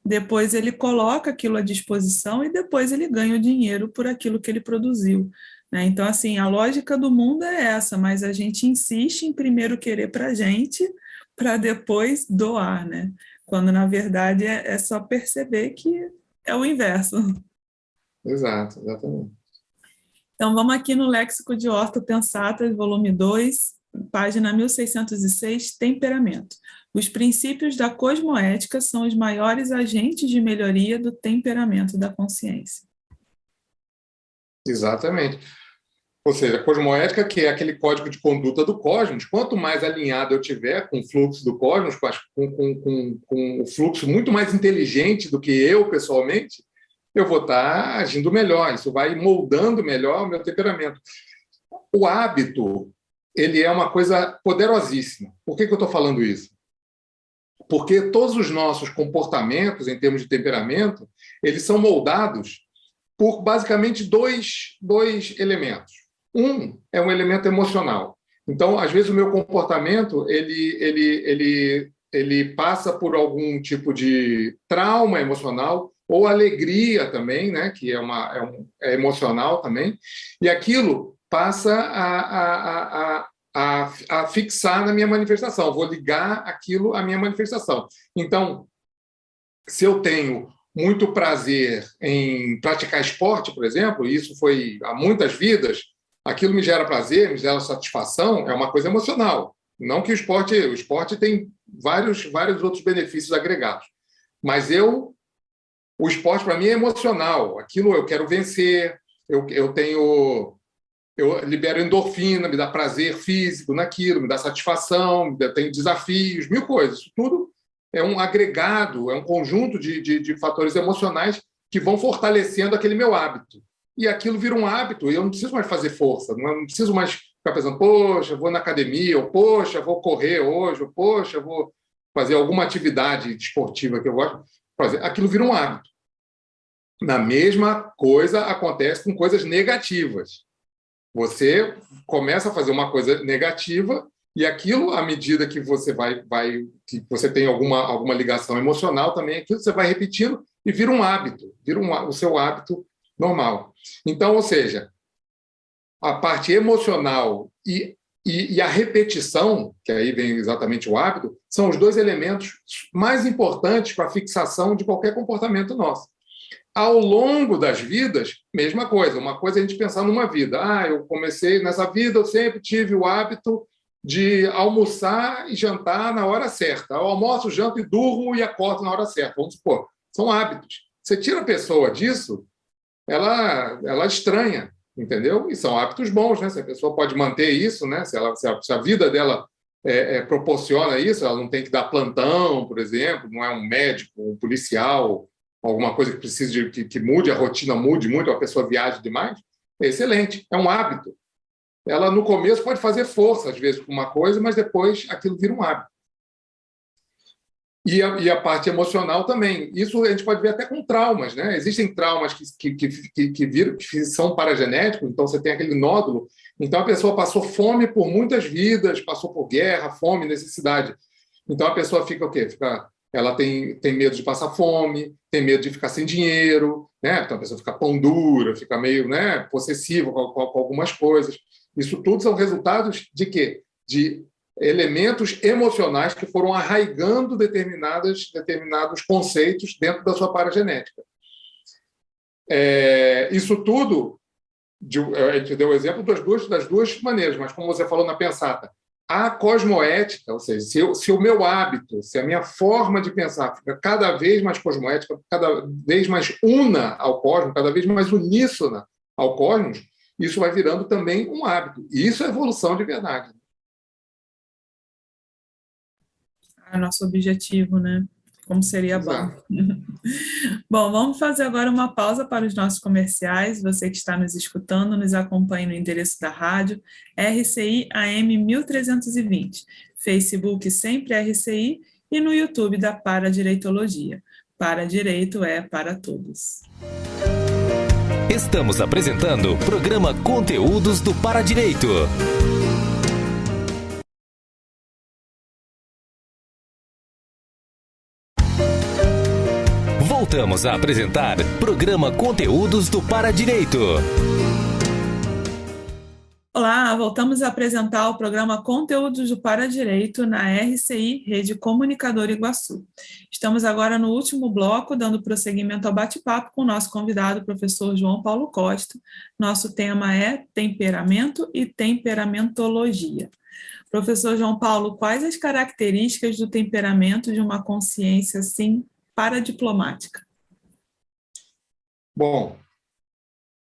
[SPEAKER 2] depois ele coloca aquilo à disposição e depois ele ganha o dinheiro por aquilo que ele produziu, né? Então, assim, a lógica do mundo é essa, mas a gente insiste em primeiro querer para a gente, para depois doar, né? Quando, na verdade, é só perceber que é o inverso.
[SPEAKER 3] Exato, exatamente.
[SPEAKER 2] Então, vamos aqui no Léxico de Ortopensatas, volume 2, página 1606, temperamento. Os princípios da cosmoética são os maiores agentes de melhoria do temperamento da consciência.
[SPEAKER 3] Exatamente. Ou seja, a cosmoética, que é aquele código de conduta do cosmos, quanto mais alinhado eu tiver com o fluxo do cosmos, com o fluxo muito mais inteligente do que eu, pessoalmente, eu vou estar agindo melhor. Isso vai moldando melhor o meu temperamento. O hábito, ele é uma coisa poderosíssima. Por que eu estou falando isso? Porque todos os nossos comportamentos, em termos de temperamento, eles são moldados por, basicamente, dois elementos. Um é um elemento emocional. Então, às vezes, o meu comportamento ele passa por algum tipo de trauma emocional ou alegria também, né, que é emocional também, e aquilo passa a fixar na minha manifestação. Eu vou ligar aquilo à minha manifestação. Então, se eu tenho muito prazer em praticar esporte, por exemplo, e isso foi há muitas vidas, aquilo me gera prazer, me gera satisfação, é uma coisa emocional. Não que o esporte tem vários outros benefícios agregados. Mas o esporte, para mim, é emocional. Aquilo eu quero vencer, eu libero endorfina, me dá prazer físico naquilo, me dá satisfação, eu tenho desafios, mil coisas. Isso tudo é um agregado, é um conjunto de fatores emocionais que vão fortalecendo aquele meu hábito. E aquilo vira um hábito, e eu não preciso mais fazer força, não preciso mais ficar pensando, poxa, vou na academia, ou poxa, vou correr hoje, ou poxa, vou fazer alguma atividade esportiva que eu gosto de fazer. Aquilo vira um hábito. Na mesma coisa acontece com coisas negativas. Você começa a fazer uma coisa negativa e aquilo, à medida que você que você tem alguma ligação emocional também, aquilo você vai repetindo e vira um hábito, o seu hábito normal. Então, ou seja, a parte emocional e a repetição, que aí vem exatamente o hábito, são os dois elementos mais importantes para a fixação de qualquer comportamento nosso. Ao longo das vidas, mesma coisa. Uma coisa é a gente pensar numa vida. Eu comecei nessa vida, eu sempre tive o hábito de almoçar e jantar na hora certa. Eu almoço, janto e durmo e acordo na hora certa. Vamos supor, são hábitos. Você tira a pessoa disso, ela estranha, entendeu? E são hábitos bons, né? Se a pessoa pode manter isso, né? Se a vida dela proporciona isso, ela não tem que dar plantão, por exemplo, não é um médico, um policial, alguma coisa que precise que mude a rotina, mude muito, a pessoa viaje demais, é excelente, é um hábito. Ela, no começo, pode fazer força, às vezes, com uma coisa, mas depois aquilo vira um hábito. E a parte emocional também. Isso a gente pode ver até com traumas, né? Existem traumas que são paragenéticos, então você tem aquele nódulo. Então a pessoa passou fome por muitas vidas, passou por guerra, fome, necessidade. Então a pessoa fica o quê? Ela tem medo de passar fome, tem medo de ficar sem dinheiro, né? Então a pessoa fica pão dura, fica meio, né, possessiva com algumas coisas. Isso tudo são resultados de quê? De elementos emocionais que foram arraigando determinados conceitos dentro da sua paragenética. Isso tudo, a gente deu o exemplo das duas maneiras, mas como você falou na pensata, a cosmoética, ou seja, se o meu hábito, se a minha forma de pensar fica cada vez mais cosmoética, cada vez mais una ao cosmos, cada vez mais uníssona ao cosmos, isso vai virando também um hábito. E isso é evolução de verdade.
[SPEAKER 2] É nosso objetivo, né? Como seria
[SPEAKER 3] Exato.
[SPEAKER 2] bom. Bom, vamos fazer agora uma pausa para os nossos comerciais. Você que está nos escutando, nos acompanhe no endereço da rádio RCI AM 1320, Facebook Sempre RCI e no YouTube da Paradireitologia. Paradireito é para todos.
[SPEAKER 1] Estamos apresentando o programa Conteúdos do Paradireito. Voltamos a apresentar programa Conteúdos do Paradireito.
[SPEAKER 2] Olá, voltamos a apresentar o programa Conteúdos do Paradireito na RCI, Rede Comunicadora Iguaçu. Estamos agora no último bloco, dando prosseguimento ao bate-papo com o nosso convidado, o professor João Paulo Costa. Nosso tema é temperamento e temperamentologia. Professor João Paulo, quais as características do temperamento de uma consciência, assim, paradiplomática?
[SPEAKER 3] Bom,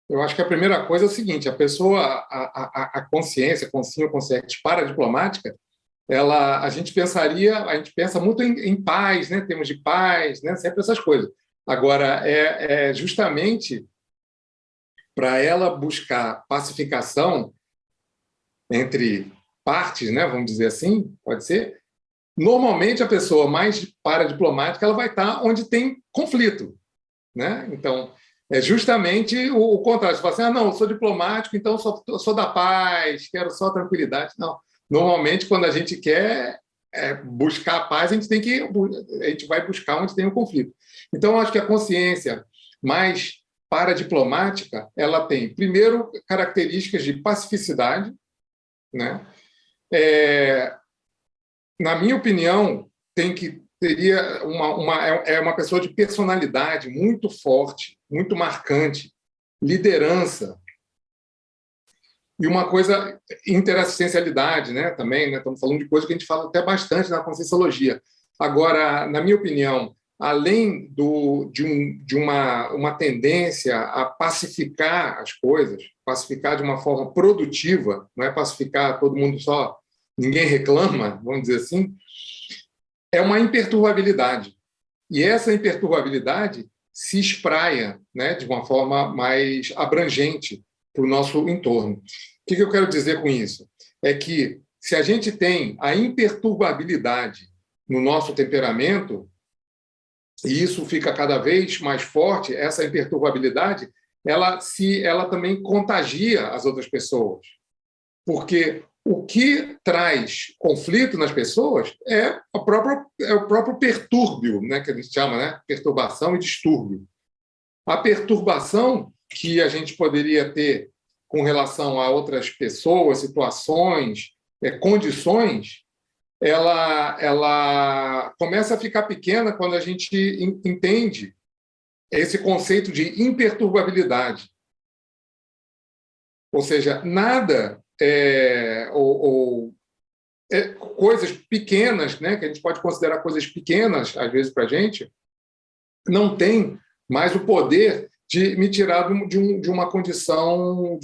[SPEAKER 3] eu acho que a primeira coisa é o seguinte: a pessoa, a consciência, o consciente paradiplomática, a gente pensa muito em paz, né? Termos de paz, né? Sempre essas coisas. Agora, é justamente para ela buscar pacificação entre partes, né, vamos dizer assim, pode ser, normalmente a pessoa mais paradiplomática ela vai estar onde tem conflito, né? Então, é justamente o contrário. Você fala assim, não, eu sou diplomático, então sou da paz, quero só tranquilidade. Não. Normalmente, quando a gente quer buscar a paz, a gente vai buscar onde tem o conflito. Então, eu acho que a consciência mais paradiplomática, ela tem, primeiro, características de pacificidade, né? Na minha opinião, teria uma pessoa de personalidade muito forte, muito marcante, liderança, e uma coisa, interassistencialidade, né, também, né, estamos falando de coisa que a gente fala até bastante na Conscienciologia. Agora, na minha opinião, além de uma tendência a pacificar as coisas, pacificar de uma forma produtiva, não é pacificar todo mundo só, ninguém reclama, vamos dizer assim, é uma imperturbabilidade. E essa imperturbabilidade se espraia, né, de uma forma mais abrangente para o nosso entorno. O que eu quero dizer com isso? É que se a gente tem a imperturbabilidade no nosso temperamento, e isso fica cada vez mais forte, essa imperturbabilidade, ela também contagia as outras pessoas. Porque o que traz conflito nas pessoas é o próprio pertúrbio, né, que a gente chama, né, perturbação e distúrbio. A perturbação que a gente poderia ter com relação a outras pessoas, situações, condições, ela começa a ficar pequena quando a gente entende esse conceito de imperturbabilidade. Ou seja, nada coisas pequenas, né, que a gente pode considerar coisas pequenas, às vezes, para a gente, não tem mais o poder de me tirar de uma condição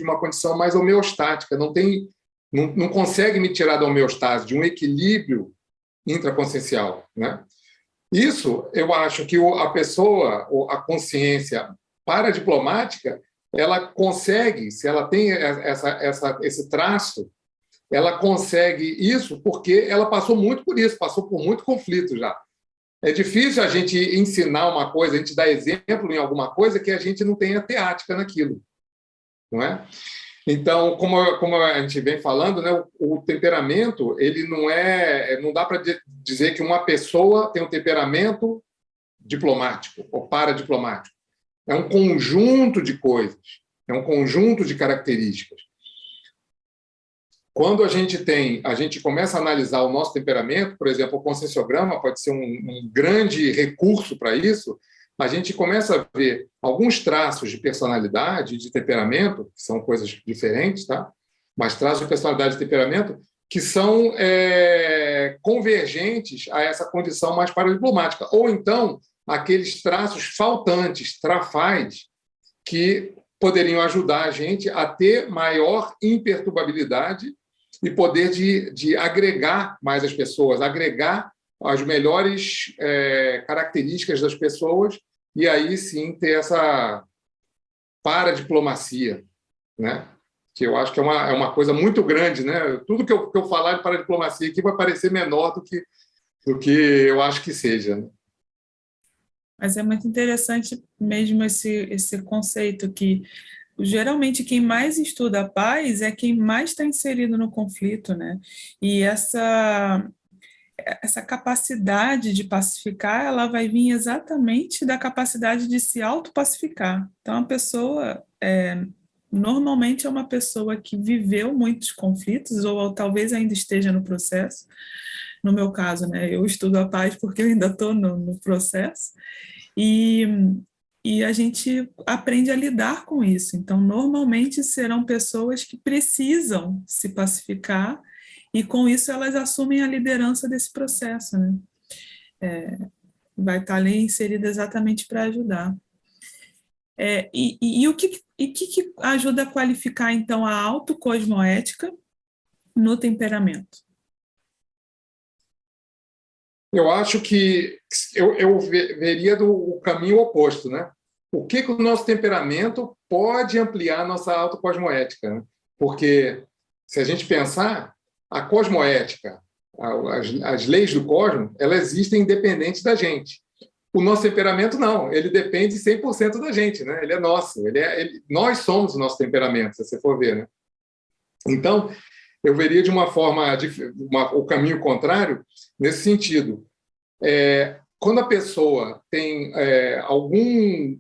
[SPEAKER 3] mais homeostática, não consegue me tirar da homeostase, de um equilíbrio intraconsciencial, né? Isso, eu acho que a pessoa, a consciência paradiplomática, ela consegue, se ela tem esse traço, ela consegue isso porque ela passou muito por isso, passou por muito conflito já. É difícil a gente ensinar uma coisa, a gente dar exemplo em alguma coisa que a gente não tenha teática naquilo, não é? Então, como a gente vem falando, né, o temperamento, ele não dá para dizer que uma pessoa tem um temperamento diplomático ou paradiplomático. É um conjunto de coisas, é um conjunto de características. Quando a gente começa a analisar o nosso temperamento, por exemplo, o conscienciograma pode ser um grande recurso para isso, a gente começa a ver alguns traços de personalidade, de temperamento, que são coisas diferentes, tá? Mas traços de personalidade e temperamento que são convergentes a essa condição mais paradiplomática. Ou então, aqueles traços faltantes, trafais, que poderiam ajudar a gente a ter maior imperturbabilidade e poder de agregar mais as pessoas, agregar as melhores características das pessoas e aí sim ter essa paradiplomacia, né? Que eu acho que é uma coisa muito grande, né? Tudo que eu falar de paradiplomacia aqui vai parecer menor do que eu acho que seja, né?
[SPEAKER 2] Mas é muito interessante mesmo esse conceito que geralmente quem mais estuda a paz é quem mais está inserido no conflito, né? E essa capacidade de pacificar, ela vai vir exatamente da capacidade de se autopacificar. Então, a pessoa, normalmente é uma pessoa que viveu muitos conflitos, ou talvez ainda esteja no processo. No meu caso, né, eu estudo a paz porque eu ainda estou no processo, e a gente aprende a lidar com isso. Então, normalmente serão pessoas que precisam se pacificar, e com isso elas assumem a liderança desse processo, né? Vai estar ali inserida exatamente para ajudar. E o que ajuda a qualificar, então, a autocosmoética no temperamento?
[SPEAKER 3] Eu acho que eu veria o caminho oposto, né? O que o nosso temperamento pode ampliar a nossa autocosmoética, né? Porque, se a gente pensar, a cosmoética, as leis do cosmos, elas existem independentes da gente. O nosso temperamento não, ele depende 100% da gente, né? Ele é nosso, nós somos o nosso temperamento, se você for ver, né? Então, eu veria de uma forma, o caminho contrário, nesse sentido. Quando a pessoa tem algum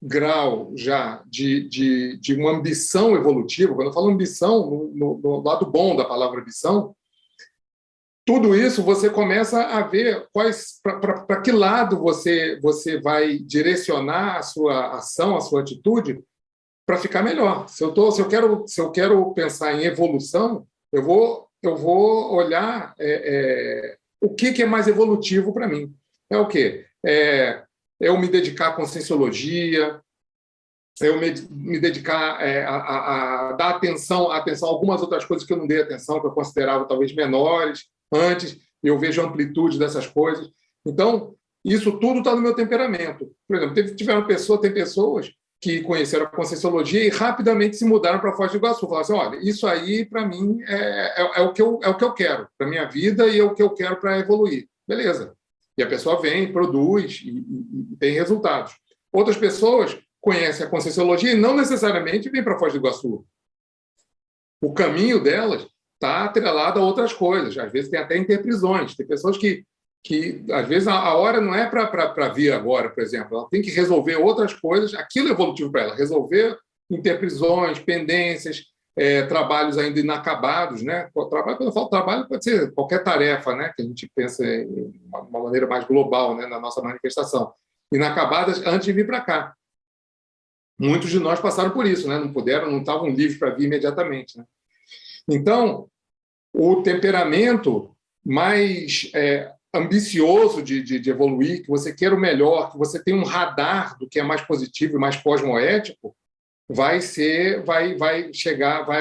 [SPEAKER 3] grau já de uma ambição evolutiva, quando eu falo ambição, no lado bom da palavra ambição, tudo isso você começa a ver para que lado você vai direcionar a sua ação, a sua atitude, para ficar melhor. Se eu quero pensar em evolução, eu vou olhar o que é mais evolutivo para mim. É o quê? Eu me dedicar à conscienciologia, eu me dedicar a dar atenção a algumas outras coisas que eu não dei atenção, que eu considerava talvez menores antes, eu vejo a amplitude dessas coisas. Então, isso tudo está no meu temperamento. Por exemplo, tem pessoas que conheceram a conscienciologia e rapidamente se mudaram para Foz do Iguaçu. Falaram assim, olha, isso aí, para mim, é o que eu quero para a minha vida e é o que eu quero para evoluir. Beleza. E a pessoa vem, produz e tem resultados. Outras pessoas conhecem a conscienciologia e não necessariamente vêm para Foz do Iguaçu. O caminho delas está atrelado a outras coisas. Às vezes tem até interprisões. Tem pessoas que às vezes, a hora não é para vir agora, por exemplo. Ela tem que resolver outras coisas. Aquilo é evolutivo para ela. Resolver interprisões, pendências, trabalhos ainda inacabados, né? Quando eu falo trabalho, pode ser qualquer tarefa, né? Que a gente pensa de uma maneira mais global, né? Na nossa manifestação. Inacabadas antes de vir para cá. Muitos de nós passaram por isso, né? Não estavam livres para vir imediatamente, né? Então, o temperamento mais ambicioso de evoluir, que você queira o melhor, que você tem um radar do que é mais positivo e mais cosmoético, vai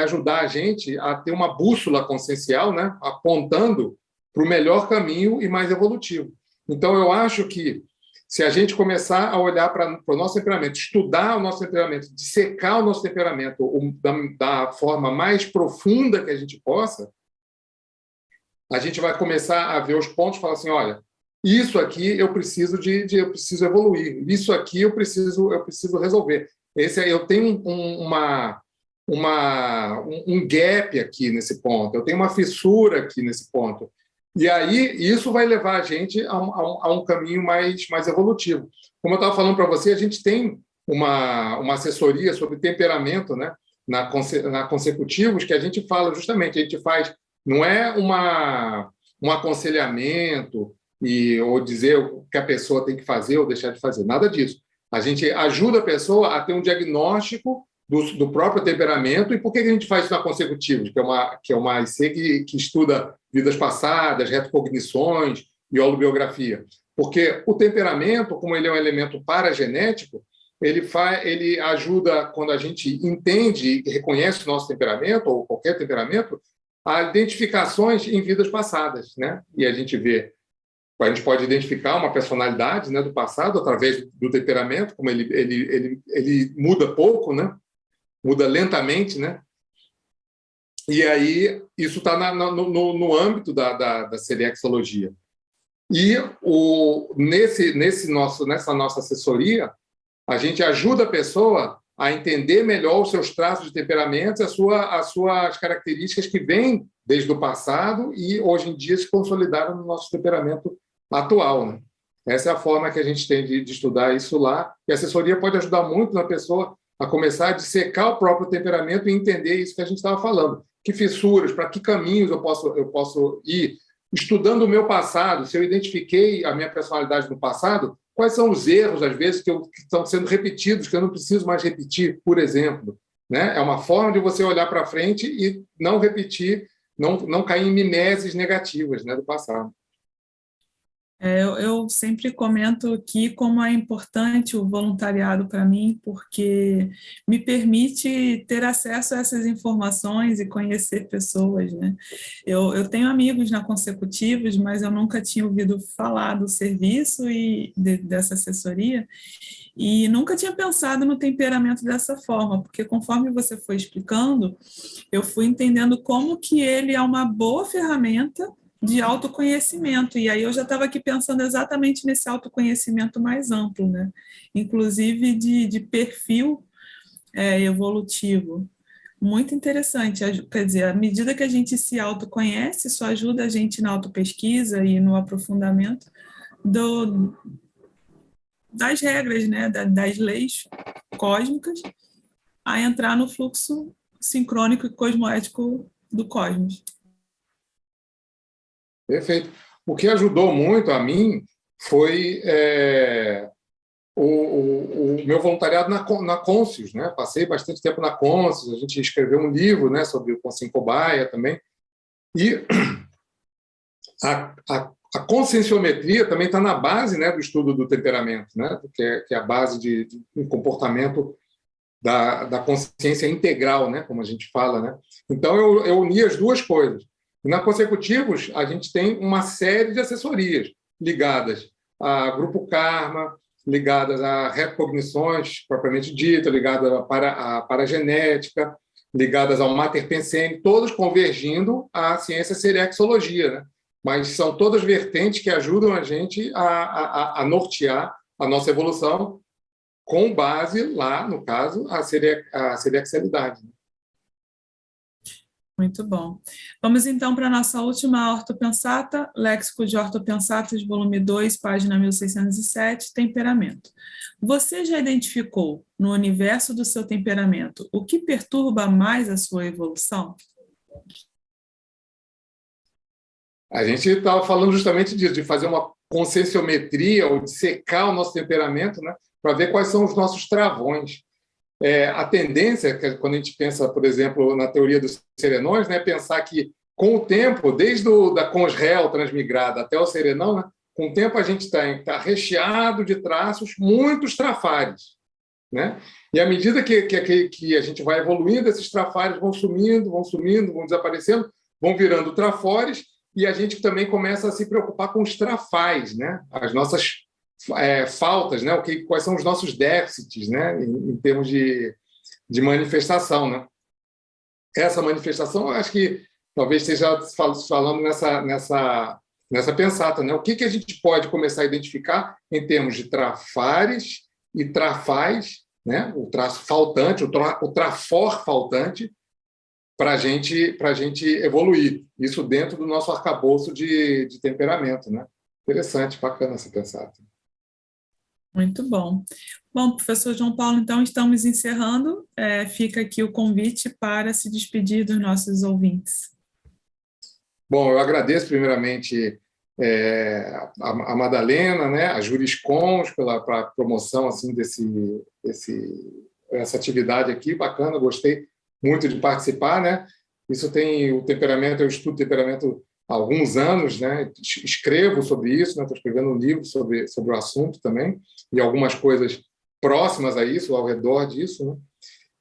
[SPEAKER 3] ajudar a gente a ter uma bússola consciencial, né? Apontando para o melhor caminho e mais evolutivo. Então, eu acho que se a gente começar a olhar para o nosso temperamento, estudar o nosso temperamento, dissecar o nosso temperamento da forma mais profunda que a gente possa, a gente vai começar a ver os pontos e falar assim, olha, isso aqui eu preciso eu preciso evoluir, isso aqui eu preciso resolver. Eu tenho um gap aqui nesse ponto, eu tenho uma fissura aqui nesse ponto. E aí, isso vai levar a gente a um caminho mais evolutivo. Como eu estava falando para você, a gente tem uma assessoria sobre temperamento, né, na Consecutivos, que a gente fala justamente, a gente faz, não é um aconselhamento ou dizer o que a pessoa tem que fazer ou deixar de fazer, nada disso. A gente ajuda a pessoa a ter um diagnóstico do próprio temperamento. E por que a gente faz isso na Consecutivos, que é uma IC que estuda vidas passadas, retrocognições e holobiografia? Porque o temperamento, como ele é um elemento paragenético, ele ajuda, quando a gente entende e reconhece o nosso temperamento, ou qualquer temperamento, a identificações em vidas passadas, né? E a gente pode identificar uma personalidade, né, do passado através do temperamento, como ele muda pouco, né? Muda lentamente, né? E aí isso está no âmbito da seriexologia. E nessa nossa assessoria, a gente ajuda a pessoa a entender melhor os seus traços de temperamento, as suas características que vêm desde o passado e hoje em dia se consolidaram no nosso temperamento atual, né? Essa é a forma que a gente tem de estudar isso lá. E a assessoria pode ajudar muito na pessoa a começar a dissecar o próprio temperamento e entender isso que a gente estava falando. Que fissuras, para que caminhos eu posso ir? Estudando o meu passado, se eu identifiquei a minha personalidade no passado, quais são os erros, às vezes, que estão sendo repetidos, que eu não preciso mais repetir, por exemplo, né? É uma forma de você olhar para frente e não repetir, não cair em mimeses negativas, né, do passado.
[SPEAKER 2] Eu sempre comento aqui como é importante o voluntariado para mim, porque me permite ter acesso a essas informações e conhecer pessoas, né? Eu tenho amigos na Consecutivos, mas eu nunca tinha ouvido falar do serviço e dessa assessoria, e nunca tinha pensado no temperamento dessa forma, porque conforme você foi explicando, eu fui entendendo como que ele é uma boa ferramenta de autoconhecimento, e aí eu já estava aqui pensando exatamente nesse autoconhecimento mais amplo, né? Inclusive de perfil evolutivo. Muito interessante, quer dizer, à medida que a gente se autoconhece, isso ajuda a gente na autopesquisa e no aprofundamento do, das regras, né? Das leis cósmicas, a entrar no fluxo sincrônico e cosmoético do cosmos.
[SPEAKER 3] Perfeito. O que ajudou muito a mim foi o meu voluntariado na Conscius, né? Passei bastante tempo na Conscius, a gente escreveu um livro, né, sobre o Consciência Cobaia também, e a conscienciometria também está na base, né, do estudo do temperamento, né, que é a base de um comportamento da consciência integral, né, como a gente fala, né? Então eu uni as duas coisas. E na Consecutivos a gente tem uma série de assessorias ligadas a Grupo Karma, ligadas a recognições propriamente dita, ligadas à paragenética, ligadas ao Mater Pensene, todos convergindo à ciência serexologia, né? Mas são todas vertentes que ajudam a gente a nortear a nossa evolução com base lá, no caso, a serexalidade.
[SPEAKER 2] Muito bom. Vamos então para a nossa última ortopensata, Léxico de Ortopensatas, volume 2, página 1607, temperamento. Você já identificou, no universo do seu temperamento, o que perturba mais a sua evolução?
[SPEAKER 3] A gente estava falando justamente disso, de fazer uma conscienciometria ou de secar o nosso temperamento, né, para ver quais são os nossos travões. A tendência, quando a gente pensa, por exemplo, na teoria dos serenões, né, pensar que, com o tempo, desde da consréu transmigrada até o serenão, né, com o tempo a gente está recheado de traços, muitos trafares, né? E à medida que a gente vai evoluindo, esses trafares vão sumindo, vão desaparecendo, vão virando trafores, e a gente também começa a se preocupar com os trafais, né? As nossas faltas, né? Quais são os nossos déficits, né? Em termos de manifestação, né? Essa manifestação, eu acho que talvez esteja falando nessa pensata, né? O que a gente pode começar a identificar em termos de trafares e trafais, né? O traço faltante, o trafor faltante, para a gente evoluir. Isso dentro do nosso arcabouço de temperamento, né? Interessante, bacana essa pensata.
[SPEAKER 2] Muito bom. Bom, professor João Paulo, então estamos encerrando. Fica aqui o convite para se despedir dos nossos ouvintes.
[SPEAKER 3] Bom, eu agradeço primeiramente a Madalena, né, a Juriscons pela promoção assim dessa atividade aqui, bacana, gostei muito de participar, né? Isso tem o temperamento, eu estudo temperamento há alguns anos, né? Escrevo sobre isso, né? Estou escrevendo um livro sobre o assunto também, e algumas coisas próximas a isso, ao redor disso, né?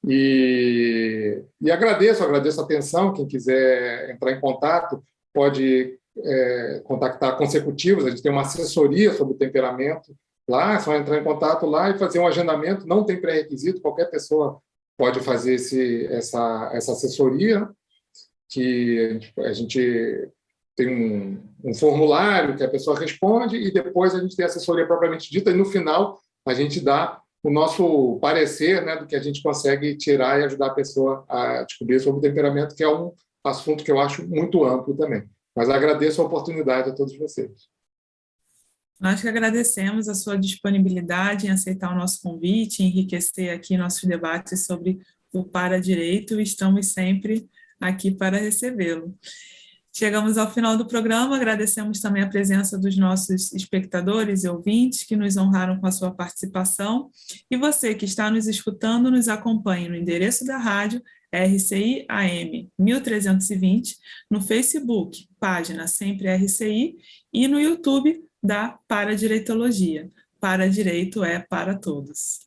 [SPEAKER 3] E agradeço a atenção. Quem quiser entrar em contato pode contactar Consecutivos, a gente tem uma assessoria sobre o temperamento lá, é só entrar em contato lá e fazer um agendamento, não tem pré-requisito, qualquer pessoa pode fazer essa assessoria, que a gente tem um formulário que a pessoa responde e depois a gente tem a assessoria propriamente dita e no final a gente dá o nosso parecer, né, do que a gente consegue tirar e ajudar a pessoa a descobrir sobre o temperamento, que é um assunto que eu acho muito amplo também. Mas agradeço a oportunidade a todos vocês.
[SPEAKER 2] Nós que agradecemos a sua disponibilidade em aceitar o nosso convite, enriquecer aqui nossos debates sobre o Paradireito, e estamos sempre aqui para recebê-lo. Chegamos ao final do programa, agradecemos também a presença dos nossos espectadores e ouvintes que nos honraram com a sua participação, e você que está nos escutando, nos acompanhe no endereço da rádio RCI AM 1320, no Facebook, página Sempre RCI, e no YouTube, da paradireitologia. Para direito é para todos.